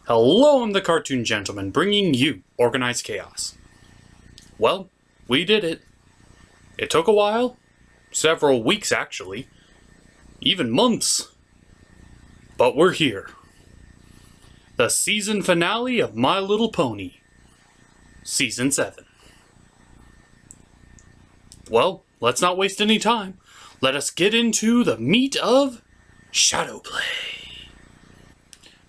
Hello, I'm the Cartoon Gentleman, bringing you Organized Chaos. Well, we did it. It took a while. Several weeks, actually. Even months. But we're here. The season finale of My Little Pony. Season 7. Well, let's not waste any time. Let us get into the meat of Shadow Play.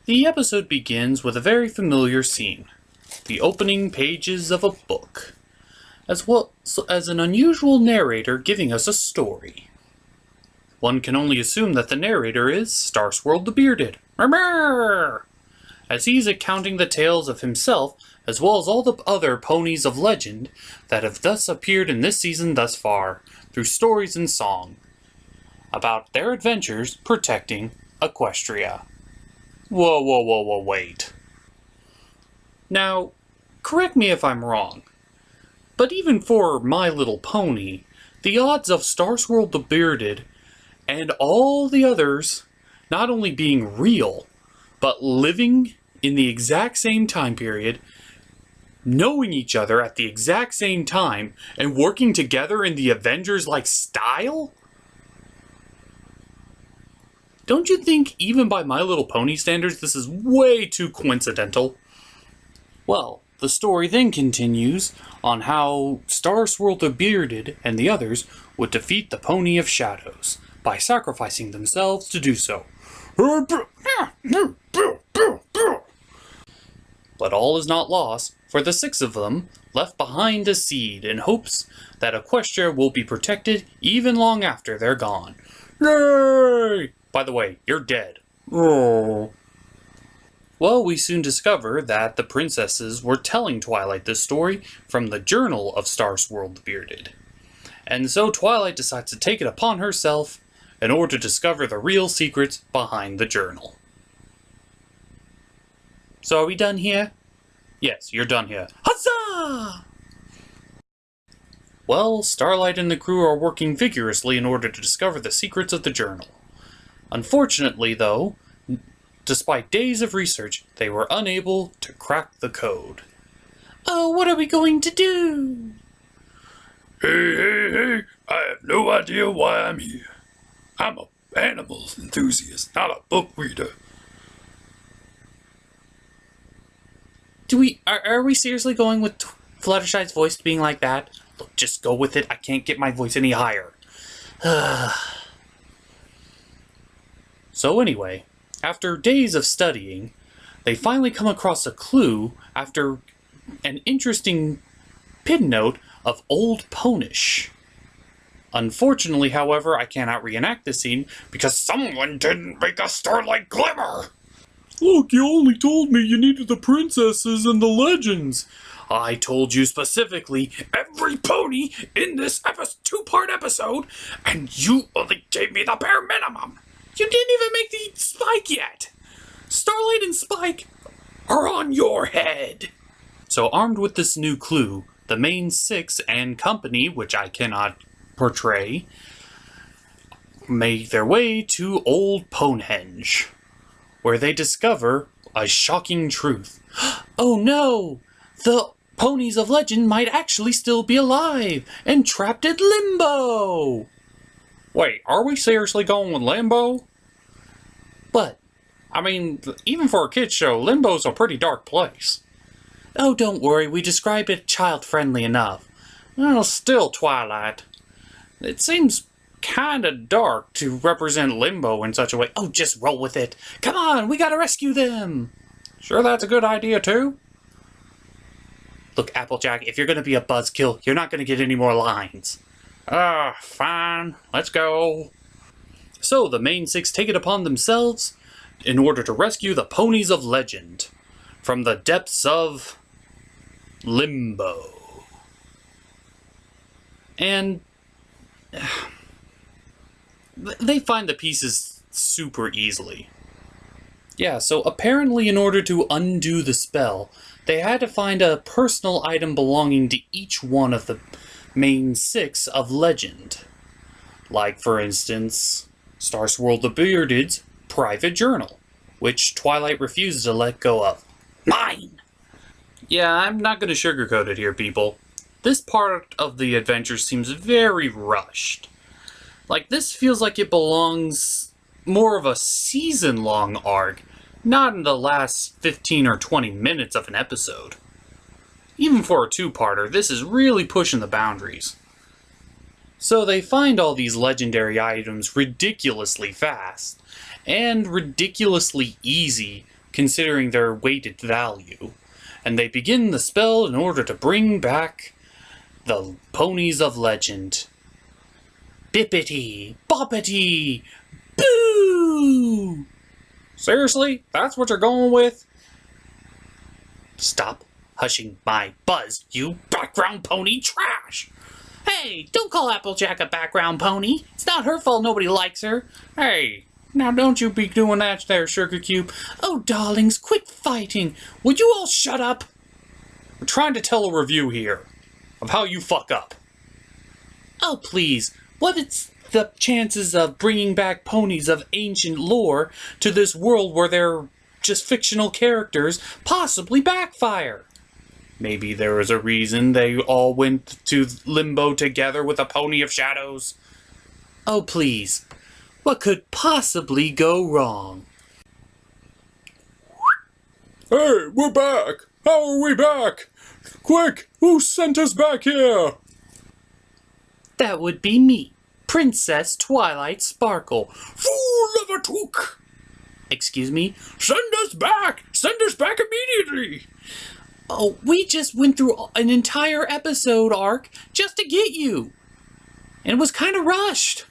The episode begins with a very familiar scene. The opening pages of a book. As well as an unusual narrator giving us a story. One can only assume that the narrator is Starswirl the Bearded. Murmur! As he's accounting the tales of himself, as well as all the other ponies of legend that have thus appeared in this season thus far, through stories and song, about their adventures protecting Equestria. Whoa, wait. Now, correct me if I'm wrong, but even for My Little Pony, the odds of Starswirl the Bearded and all the others not only being real, but living in the exact same time period, knowing each other at the exact same time, and working together in the Avengers-like style? Don't you think, even by My Little Pony standards, this is way too coincidental? Well, the story then continues on how Starswirl the Bearded and the others would defeat the Pony of Shadows by sacrificing themselves to do so. But all is not lost, for the 6 of them left behind a seed in hopes that Equestria will be protected even long after they're gone. Yay! By the way, you're dead. Oh. Well, we soon discover that the princesses were telling Twilight this story from the journal of Starswirl the Bearded. And so Twilight decides to take it upon herself in order to discover the real secrets behind the journal. So are we done here? Yes, you're done here. Huzzah! Well, Starlight and the crew are working vigorously in order to discover the secrets of the journal. Unfortunately, though, despite days of research, they were unable to crack the code. Oh, what are we going to do? Hey, I have no idea why I'm here. I'm an animals enthusiast, not a book reader. Are we seriously going with Fluttershy's voice being like that? Look, just go with it. I can't get my voice any higher. So anyway, after days of studying, they finally come across a clue after an interesting pin note of Old Ponish. Unfortunately, however, I cannot reenact the scene because someone didn't make a starlight glimmer! Look, you only told me you needed the princesses and the legends. I told you specifically every pony in this two-part episode, and you only gave me the bare minimum. You didn't even make the Spike yet. Starlight and Spike are on your head. So armed with this new clue, the main 6 and company, which I cannot portray, make their way to Old Ponehenge, where they discover a shocking truth. Oh no! The ponies of legend might actually still be alive and trapped in limbo! Wait, are we seriously going with limbo? But, I mean, even for a kid's show, limbo's a pretty dark place. Oh, don't worry, we describe it child-friendly enough. Well, still, Twilight. It seems kinda dark to represent limbo in such a way. Oh, just roll with it. Come on, we gotta rescue them. Sure that's a good idea, too? Look, Applejack, if you're gonna be a buzzkill, you're not gonna get any more lines. Fine. Let's go. So, the main 6 take it upon themselves in order to rescue the ponies of legend from the depths of limbo. And they find the pieces super easily. Yeah, so apparently in order to undo the spell, they had to find a personal item belonging to each one of the main 6 of legend. Like, for instance, Starswirl the Bearded's private journal. which Twilight refuses to let go of. Mine! Yeah, I'm not going to sugarcoat it here, people. This part of the adventure seems very rushed. Like, this feels like it belongs more of a season-long arc, not in the last 15 or 20 minutes of an episode. Even for a two-parter, this is really pushing the boundaries. So they find all these legendary items ridiculously fast, and ridiculously easy considering their weighted value. And they begin the spell in order to bring back the Ponies of Legend. Bippity, boppity, boo! Seriously? That's what you're going with? Stop hushing my buzz, you background pony trash! Hey, don't call Applejack a background pony. It's not her fault nobody likes her. Hey, now don't you be doing that there, Sugar Cube. Oh, darlings, quit fighting. Would you all shut up? We're trying to tell a review here of how you fuck up. Oh, please. What is the chances of bringing back ponies of ancient lore to this world where they're just fictional characters possibly backfire? Maybe there was a reason they all went to limbo together with a pony of shadows. Oh, please. What could possibly go wrong? Hey, we're back! How are we back? Quick, who sent us back here? That would be me, Princess Twilight Sparkle. Fool of a took! Excuse me? Send us back! Send us back immediately! Oh, we just went through an entire episode arc just to get you. And it was kind of rushed.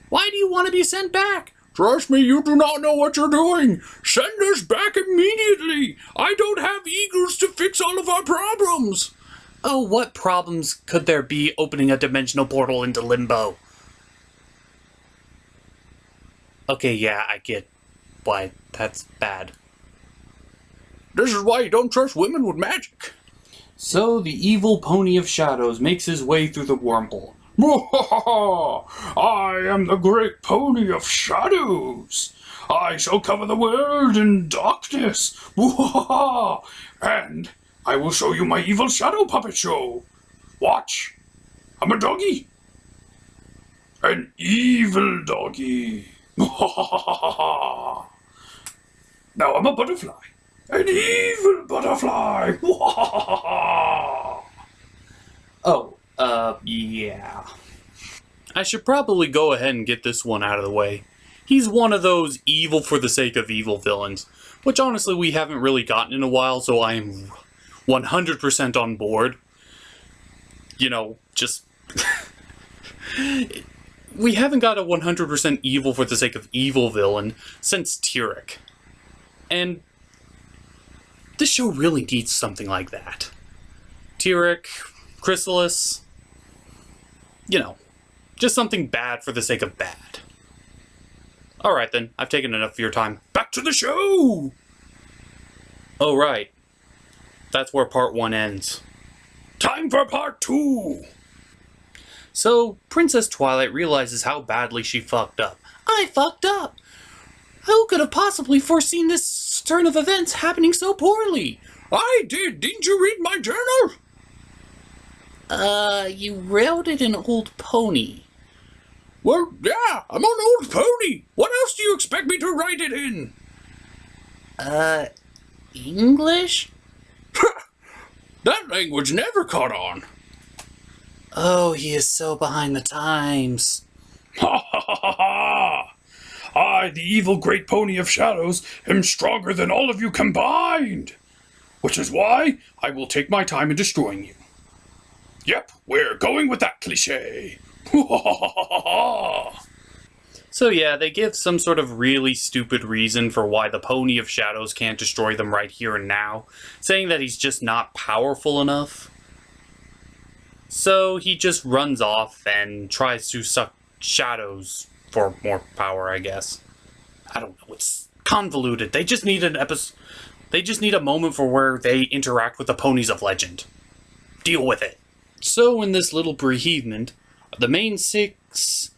Why do you want to be sent back? Trust me, you do not know what you're doing. Send us back immediately. I don't have eagles to fix all of our problems. Oh, what problems could there be opening a dimensional portal into limbo? Okay, yeah, I get why that's bad. This is why you don't trust women with magic. So the evil Pony of Shadows makes his way through the wormhole. I am the great Pony of Shadows. I shall cover the world in darkness. And I will show you my evil shadow puppet show. Watch. I'm a doggy. An evil doggy. Now I'm a butterfly. An evil butterfly! Yeah. I should probably go ahead and get this one out of the way. He's one of those evil for the sake of evil villains, which honestly we haven't really gotten in a while, so I am 100% on board. You know, just... we haven't got a 100% evil for the sake of evil villain since Tyrek. And this show really needs something like that. Tyrek, Chrysalis, you know, just something bad for the sake of bad. Alright then, I've taken enough of your time. Back to the show! Oh right, that's where part 1 ends. Time for part 2! So, Princess Twilight realizes how badly she fucked up. I fucked up! Who could have possibly foreseen this turn of events happening so poorly? I did! Didn't you read my journal? You wrote it in Old Pony. Well, yeah, I'm on Old Pony. What else do you expect me to write it in? English? That language never caught on. Oh, he is so behind the times. Ha ha ha ha ha! I, the evil great Pony of Shadows, am stronger than all of you combined. Which is why I will take my time in destroying you. Yep, we're going with that cliché. So yeah, they give some sort of really stupid reason for why the Pony of Shadows can't destroy them right here and now, saying that he's just not powerful enough. So he just runs off and tries to suck shadows for more power, I guess. I don't know, it's convoluted. They just need an episode. They just need a moment for where they interact with the Ponies of Legend. Deal with it. So in this little bereavement, the main 6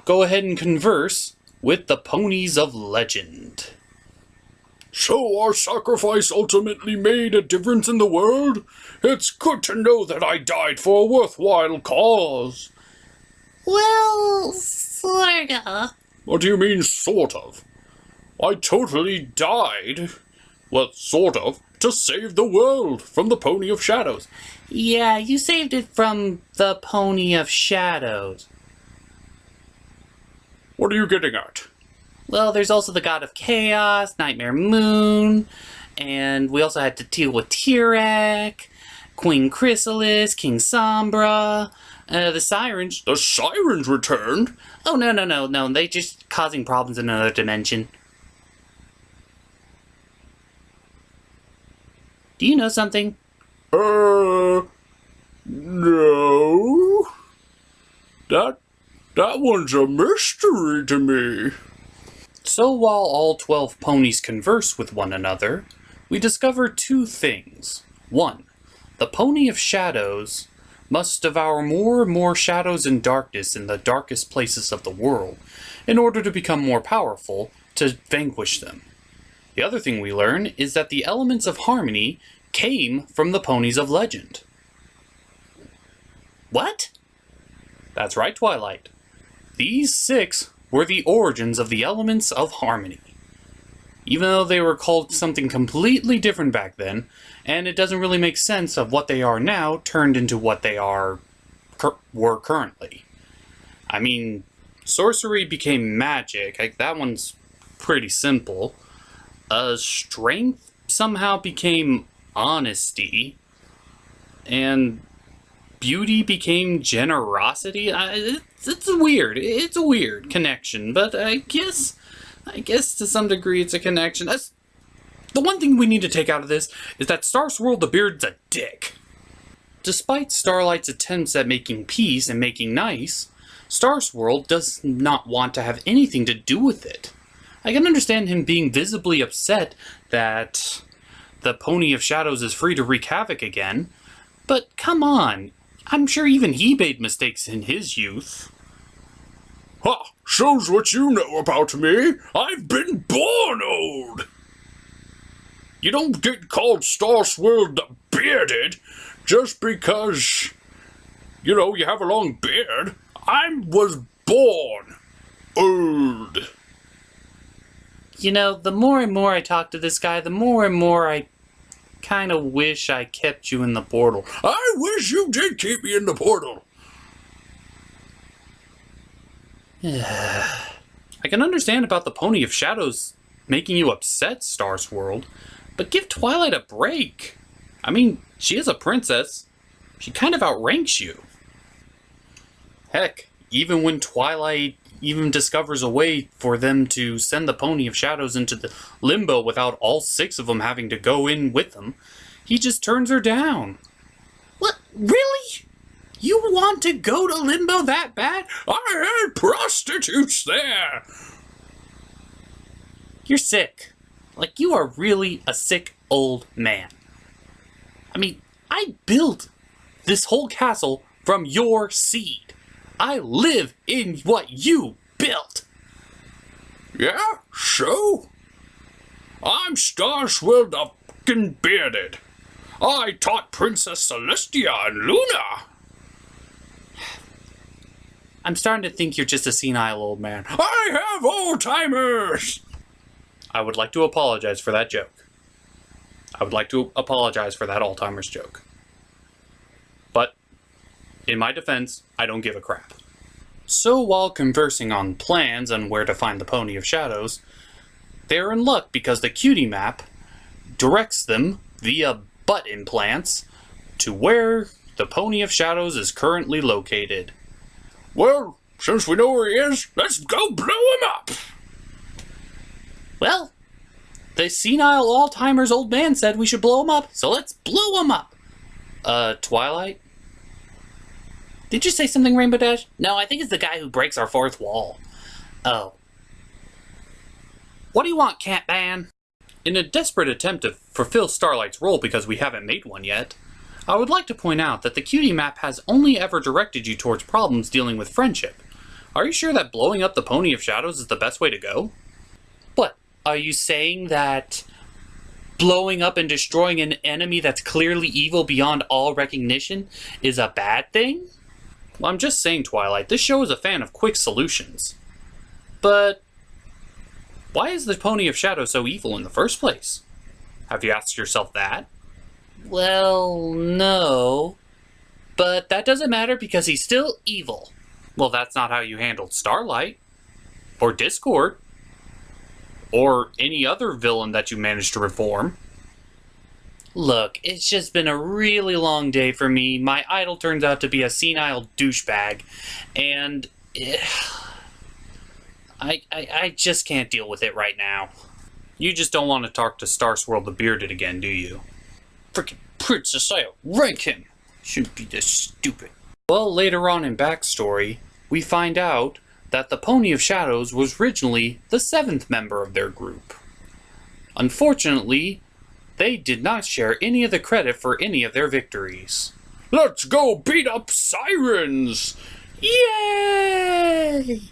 go ahead and converse with the Ponies of Legend. So our sacrifice ultimately made a difference in the world? It's good to know that I died for a worthwhile cause. Well, sorta. What do you mean, sort of? I totally died. Well, sort of. To save the world from the Pony of Shadows. Yeah, you saved it from the Pony of Shadows. What are you getting at? Well, there's also the God of Chaos, Nightmare Moon, and we also had to deal with Tirek, Queen Chrysalis, King Sombra, the Sirens. The Sirens returned? Oh, no, they just causing problems in another dimension. Do you know something? No. That one's a mystery to me. So while all 12 ponies converse with one another, we discover two things. One, the Pony of Shadows must devour more and more shadows and darkness in the darkest places of the world in order to become more powerful to vanquish them. The other thing we learn is that the elements of harmony came from the ponies of legend. What? That's right, Twilight. These 6 were the origins of the elements of harmony. Even though they were called something completely different back then, and it doesn't really make sense of what they are now turned into what they were currently. I mean, sorcery became magic. That one's pretty simple. Strength somehow became honesty, and beauty became generosity. It's a weird connection, but I guess to some degree it's a connection. That's the one thing we need to take out of this, is that Star Swirl the Beard's a dick. Despite Starlight's attempts at making peace and making nice, Star Swirl does not want to have anything to do with it. I can understand him being visibly upset that the Pony of Shadows is free to wreak havoc again, but come on, I'm sure even he made mistakes in his youth. Ha! Shows what you know about me. I've been born old. You don't get called Star Swirl the Bearded just because, you have a long beard. I was born old. The more and more I talk to this guy, the more and more I kind of wish I kept you in the portal. I wish you did keep me in the portal. I can understand about the Pony of Shadows making you upset, Star Swirl, but give Twilight a break. I mean, she is a princess. She kind of outranks you. Heck, even when Twilight even discovers a way for them to send the Pony of Shadows into the limbo without all 6 of them having to go in with them, he just turns her down. What? Really? You want to go to limbo that bad? I had prostitutes there. You're sick. Like, you are really a sick old man. I mean, I built this whole castle from your seed. I live in what you built. Yeah, so? I'm Star Swirl the fucking Bearded. I taught Princess Celestia and Luna. I'm starting to think you're just a senile old man. I have Alzheimer's. I would like to apologize for that joke. I would like to apologize for that Alzheimer's joke. But, in my defense, I don't give a crap. So while conversing on plans on where to find the Pony of Shadows, they're in luck because the cutie map directs them via butt implants to where the Pony of Shadows is currently located. Well, since we know where he is, let's go blow him up. Well, the senile Alzheimer's old man said we should blow him up, so let's blow him up. Twilight? Did you say something, Rainbow Dash? No, I think it's the guy who breaks our fourth wall. Oh. What do you want, Cat Man? In a desperate attempt to fulfill Starlight's role because we haven't made one yet, I would like to point out that the cutie map has only ever directed you towards problems dealing with friendship. Are you sure that blowing up the Pony of Shadows is the best way to go? What, are you saying that blowing up and destroying an enemy that's clearly evil beyond all recognition is a bad thing? Well, I'm just saying, Twilight, this show is a fan of quick solutions. But why is the Pony of Shadow so evil in the first place? Have you asked yourself that? Well, no. But that doesn't matter because he's still evil. Well, that's not how you handled Starlight. Or Discord. Or any other villain that you managed to reform. Look, it's just been a really long day for me. My idol turns out to be a senile douchebag. And I just can't deal with it right now. You just don't want to talk to Starswirl the Bearded again, do you? Frickin' princess, I outrank him! Shouldn't be this stupid. Well, later on in backstory, we find out that the Pony of Shadows was originally the 7th member of their group. Unfortunately, they did not share any of the credit for any of their victories. Let's go beat up sirens! Yay!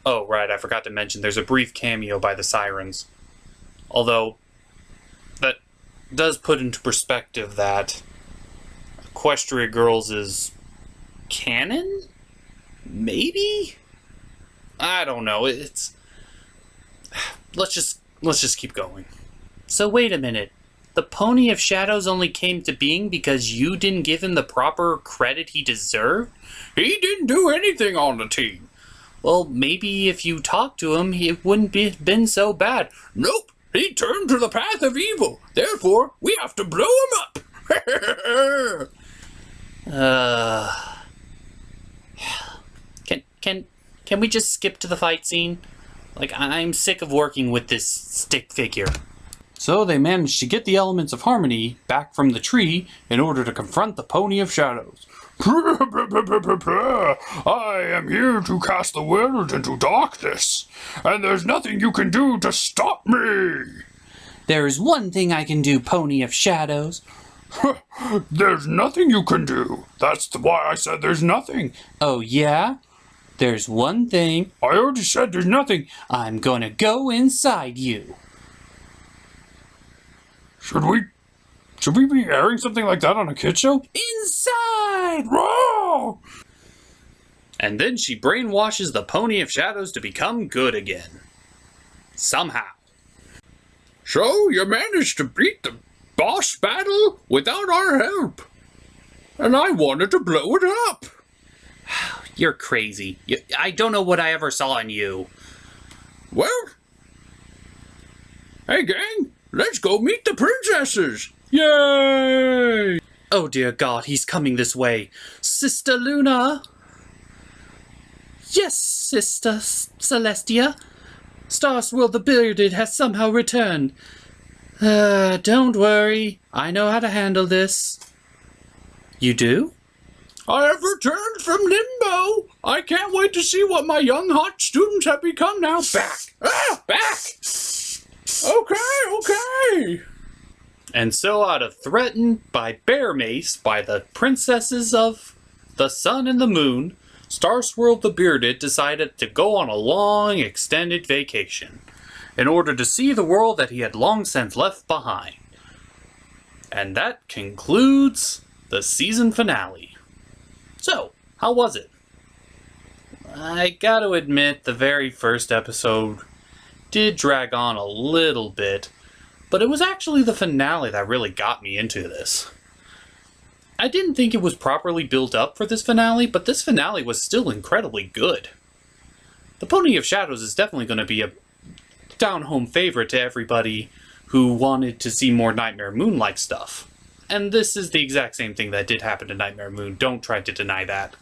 Oh, right, I forgot to mention there's a brief cameo by the Sirens. Although, that does put into perspective that Equestria Girls is canon? Maybe? I don't know, it's... Let's just keep going. So wait a minute. The Pony of Shadows only came to being because you didn't give him the proper credit he deserved? He didn't do anything on the team. Well, maybe if you talked to him, it wouldn't been so bad. Nope, he turned to the path of evil. Therefore, we have to blow him up. Can we just skip to the fight scene? Like, I'm sick of working with this stick figure. So they managed to get the elements of harmony back from the tree in order to confront the Pony of Shadows. I am here to cast the world into darkness, and there's nothing you can do to stop me. There is one thing I can do, Pony of Shadows. There's nothing you can do. That's why I said there's nothing. Oh, yeah? There's one thing. I already said there's nothing. I'm gonna go inside you. Should we be airing something like that on a kid show? Inside! Whoa! And then she brainwashes the Pony of Shadows to become good again. Somehow. So you managed to beat the boss battle without our help. And I wanted to blow it up. You're crazy. I don't know what I ever saw in you. Well, hey gang, let's go meet the princesses. Yay! Oh dear God, he's coming this way. Sister Luna? Yes, Sister Celestia. Starswirl the Bearded has somehow returned. Don't worry. I know how to handle this. You do? I have returned from Limbo. I can't wait to see what my young hot students have become now. Back! Ah! Back! Okay! And so out of threatened by Bear Mace by the princesses of the Sun and the Moon, Starswirl the Bearded decided to go on a long extended vacation in order to see the world that he had long since left behind. And that concludes the season finale. So, how was it? I gotta admit, the very first episode did drag on a little bit, but it was actually the finale that really got me into this. I didn't think it was properly built up for this finale, but this finale was still incredibly good. The Pony of Shadows is definitely going to be a down-home favorite to everybody who wanted to see more Nightmare Moon-like stuff. And this is the exact same thing that did happen to Nightmare Moon. Don't try to deny that.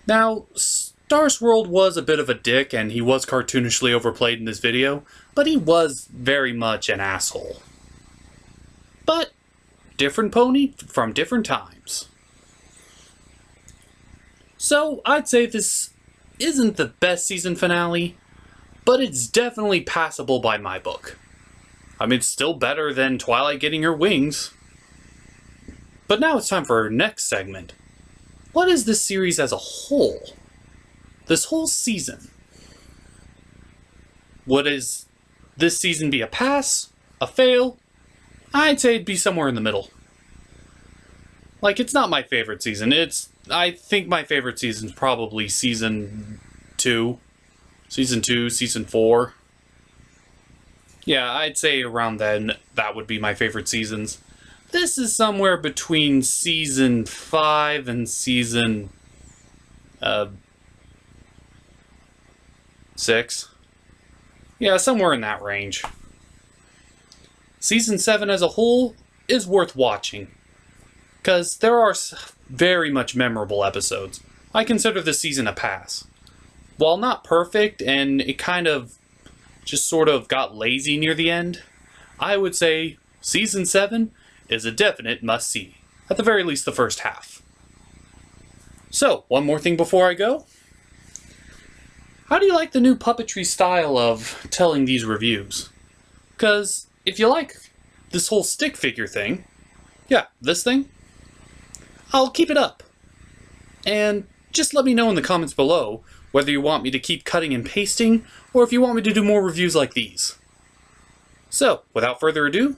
Now, Starswirl was a bit of a dick, and he was cartoonishly overplayed in this video, but he was very much an asshole. But, different pony from different times. So, I'd say this isn't the best season finale, but it's definitely passable by my book. I mean, it's still better than Twilight getting her wings. But now it's time for our next segment. What is this series as a whole? This whole season. What is this season be a pass, a fail? I'd say it'd be somewhere in the middle. Like, it's not my favorite season. I think my favorite season's probably season 2. Season 2, season 4. Yeah, I'd say around then, that would be my favorite seasons. This is somewhere between season 5 and season 6. Yeah, somewhere in that range. Season 7 as a whole is worth watching, because there are very much memorable episodes. I consider this season a pass. While not perfect, and it kind of just sort of got lazy near the end, I would say Season 7 is a definite must-see. At the very least, the first half. So, one more thing before I go. How do you like the new puppetry style of telling these reviews? Because if you like this whole stick figure thing, yeah, this thing, I'll keep it up. And just let me know in the comments below whether you want me to keep cutting and pasting, or if you want me to do more reviews like these. So, without further ado,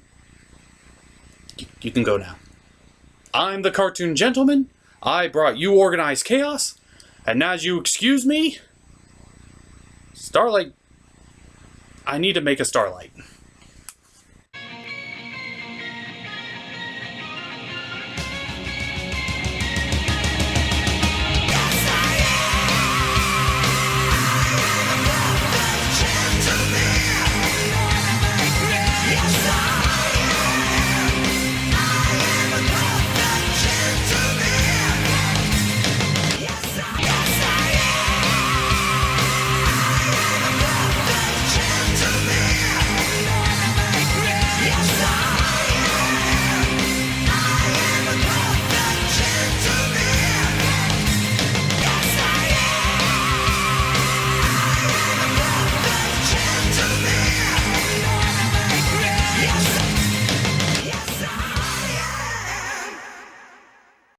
you can go now. I'm the Cartoon Gentleman. I brought you organized chaos. And as you excuse me, Starlight, I need to make a Starlight.